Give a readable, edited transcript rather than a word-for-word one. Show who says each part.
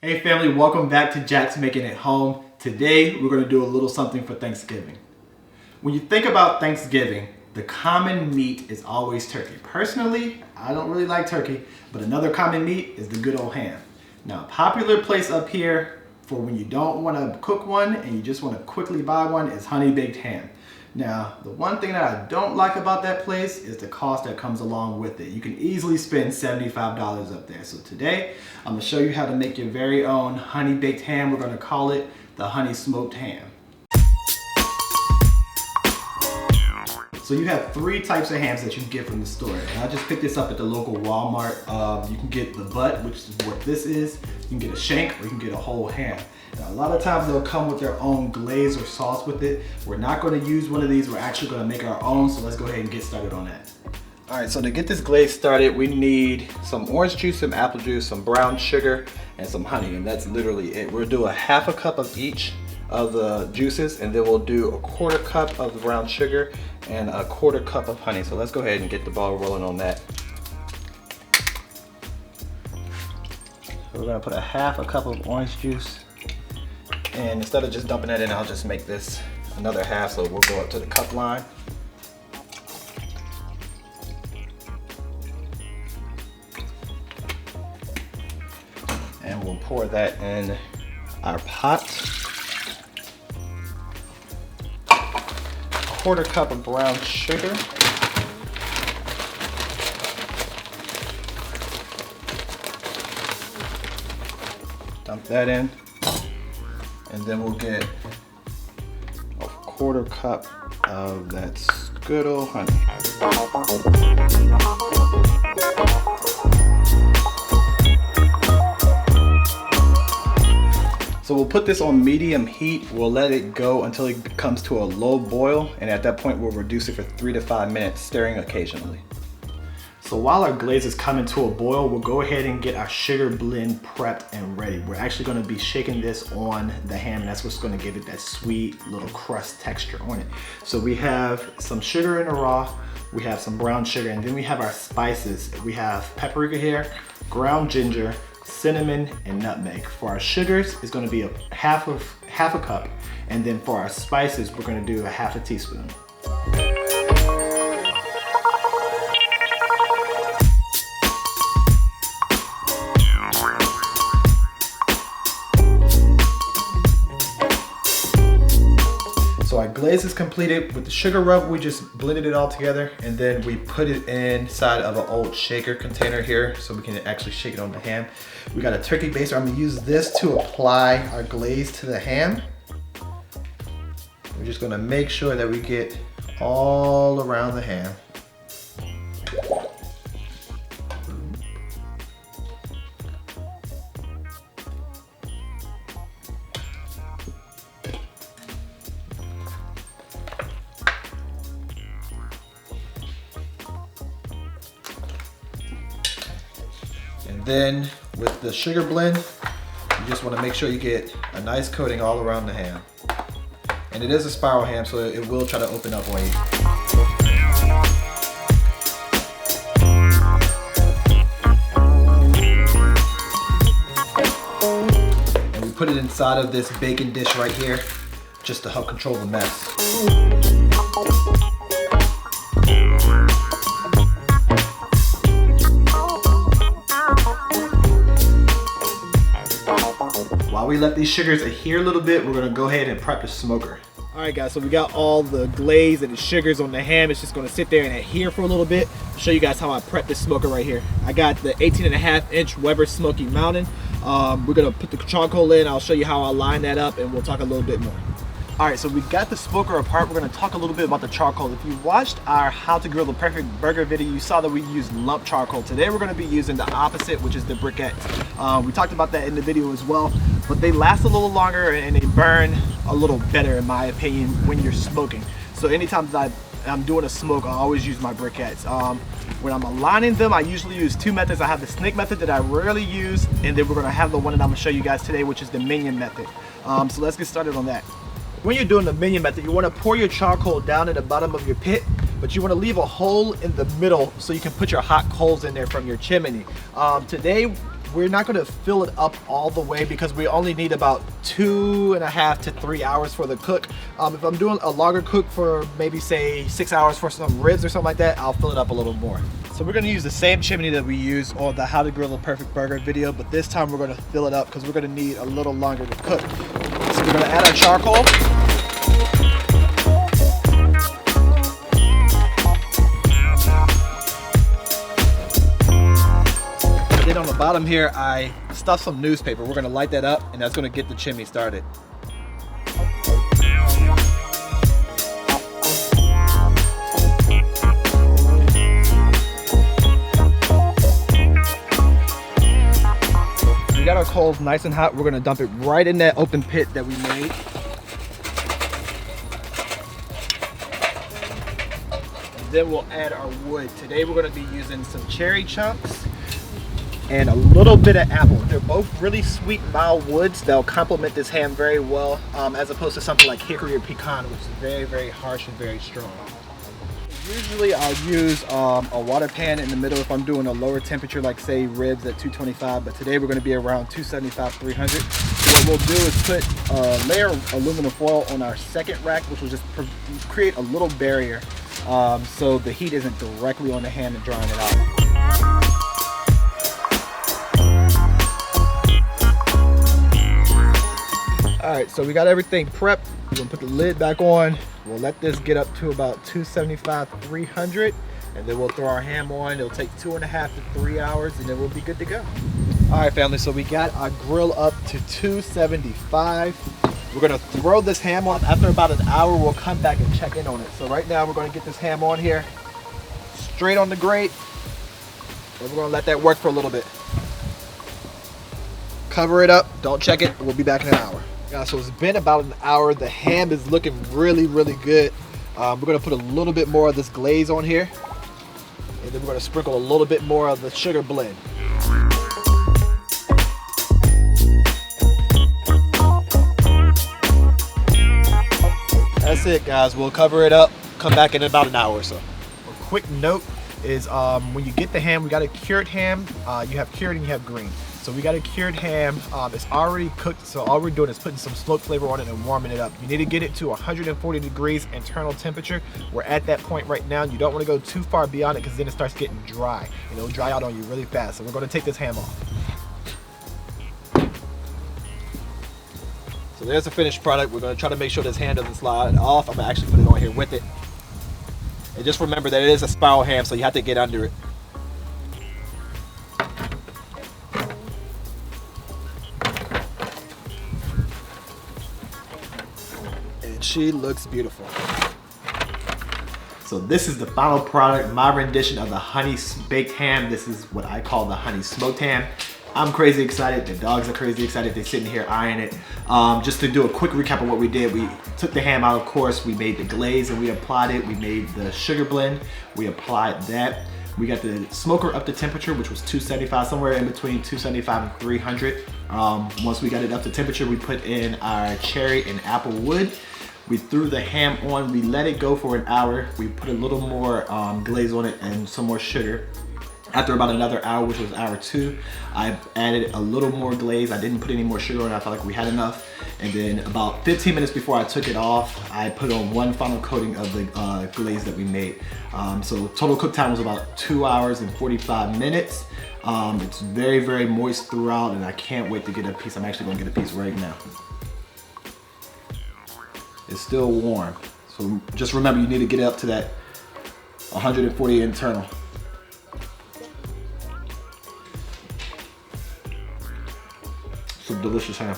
Speaker 1: Hey family, welcome back to Jack's Making It Home. Today we're going to do a little something for Thanksgiving. When you think about Thanksgiving, the common meat is always turkey. Personally, I don't really like turkey, but another common meat is the good old ham. Now, a popular place up here for when you don't want to cook one and you just want to quickly buy one is HoneyBaked Ham. Now, the one thing that I don't like about that place is the cost that comes along with it. You can easily spend $75 up there. So today, I'm gonna show you how to make your very own honey baked ham. We're gonna call it the HoneySmoked Ham. So you have three types of hams that you can get from the store. And I just picked this up at the local Walmart. You can get the butt, which is what this is. You can get a shank or you can get a whole ham. Now, a lot of times they'll come with their own glaze or sauce with it. We're not going to use one of these. We're actually going to make our own. So let's go ahead and get started on that. All right, so to get this glaze started, we need some orange juice, some apple juice, some brown sugar, and some honey. And that's literally it. We'll do a half a cup of each of the juices, and then we'll do a quarter cup of the brown sugar and a quarter cup of honey. So let's go ahead and get the ball rolling on that. So we're gonna put a half a cup of orange juice, and instead of just dumping that in, I'll just make this another half, so we'll go up to the cup line. And we'll pour that in our pot. Quarter cup of brown sugar. Dump that in. And then we'll get a quarter cup of that good old honey. So we'll put this on medium heat. We'll let it go until it comes to a low boil, and at that point we'll reduce it for 3 to 5 minutes, stirring occasionally. So while our glaze is coming to a boil, we'll go ahead and get our sugar blend prepped and ready. We're actually going to be shaking this on the ham, and that's what's going to give it that sweet little crust texture on it. So we have some sugar in the raw, we have some brown sugar, and then we have our spices. We have paprika here, ground ginger, cinnamon, and nutmeg. For our sugars, it's going to be a half a cup, and then for our spices, we're going to do a half a teaspoon. So our glaze is completed. With the sugar rub, we just blended it all together, and then we put it inside of an old shaker container here so we can actually shake it on the ham. We got a turkey baster. I'm gonna use this to apply our glaze to the ham. We're just gonna make sure that we get all around the ham. And then with the sugar blend, you just want to make sure you get a nice coating all around the ham. And it is a spiral ham, so it will try to open up on you. And we put it inside of this baking dish right here, just to help control the mess. While we let these sugars adhere a little bit, we're gonna go ahead and prep the smoker. All right guys, so we got all the glaze and the sugars on the ham. It's just gonna sit there and adhere for a little bit. I'll show you guys how I prep this smoker right here. I got the 18.5-inch Weber Smoky Mountain. We're gonna put the charcoal in. I'll show you how I line that up, and we'll talk a little bit more. All right, so we got the smoker apart. We're gonna talk a little bit about the charcoal. If you watched our How to Grill the Perfect Burger video, you saw that we used lump charcoal. Today we're gonna be using the opposite, which is the briquettes. We talked about that in the video as well, but they last a little longer and they burn a little better in my opinion when you're smoking. So anytime that I'm doing a smoke, I always use my briquettes. When I'm aligning them, I usually use two methods. I have the snake method that I rarely use, and then we're gonna have the one that I'm gonna show you guys today, which is the minion method. So let's get started on that. When you're doing the minion method, you want to pour your charcoal down at the bottom of your pit, but you want to leave a hole in the middle so you can put your hot coals in there from your chimney. Today we're not gonna fill it up all the way because we only need about 2.5 to 3 hours for the cook. If I'm doing a longer cook for maybe say 6 hours for some ribs or something like that, I'll fill it up a little more. So we're gonna use the same chimney that we used on the How to Grill a Perfect Burger video, but this time we're gonna fill it up because we're gonna need a little longer to cook. So we're gonna add our charcoal. Then on the bottom here, I stuffed some newspaper. We're gonna light that up and that's gonna get the chimney started. We got our coals nice and hot. We're gonna dump it right in that open pit that we made. And then we'll add our wood. Today we're gonna be using some cherry chunks and a little bit of apple. They're both really sweet, mild woods. They'll complement this ham very well, as opposed to something like hickory or pecan, which is very, very harsh and very strong. Usually I'll use a water pan in the middle if I'm doing a lower temperature, like say ribs at 225, but today we're gonna be around 275, 300. So what we'll do is put a layer of aluminum foil on our second rack, which will just create a little barrier so the heat isn't directly on the ham and drying it out. All right, so we got everything prepped. We're gonna put the lid back on. We'll let this get up to about 275, 300, and then we'll throw our ham on. It'll take 2.5 to 3 hours, and then we'll be good to go. All right, family, so we got our grill up to 275. We're gonna throw this ham on. After about an hour, we'll come back and check in on it. So right now, we're gonna get this ham on here, straight on the grate, and we're gonna let that work for a little bit. Cover it up, don't check it, we'll be back in an hour. Yeah, so it's been about an hour. The ham is looking really, really good. We're gonna put a little bit more of this glaze on here, and then we're gonna sprinkle a little bit more of the sugar blend. That's it, guys. We'll cover it up, come back in about an hour or so. A quick note is when you get the ham, we got a cured ham. You have cured and you have green. So we got a cured ham. It's already cooked, so all we're doing is putting some smoke flavor on it and warming it up. You need to get it to 140 degrees internal temperature. We're at that point right now. You don't want to go too far beyond it because then it starts getting dry. And it'll dry out on you really fast. So we're going to take this ham off. So there's the finished product. We're going to try to make sure this ham doesn't slide off. I'm going to actually put it on here with it. And just remember that it is a spiral ham, so you have to get under it. She looks beautiful. So this is the final product, my rendition of the HoneyBaked Ham. This is what I call the HoneySmoked Ham. I'm crazy excited. The dogs are crazy excited. They're sitting here eyeing it. Just to do a quick recap of what we did, we took the ham out, of course. We made the glaze and we applied it. We made the sugar blend. We applied that. We got the smoker up to temperature, which was 275, somewhere in between 275 and 300. Once we got it up to temperature, we put in our cherry and apple wood. We threw the ham on, we let it go for an hour. We put a little more glaze on it and some more sugar. After about another hour, which was hour 2, I added a little more glaze. I didn't put any more sugar on it. I felt like we had enough. And then about 15 minutes before I took it off, I put on one final coating of the glaze that we made. So total cook time was about 2 hours and 45 minutes. It's very, very moist throughout, and I can't wait to get a piece. I'm actually gonna get a piece right now. It's still warm. So just remember, you need to get it up to that 140 internal. Some delicious ham.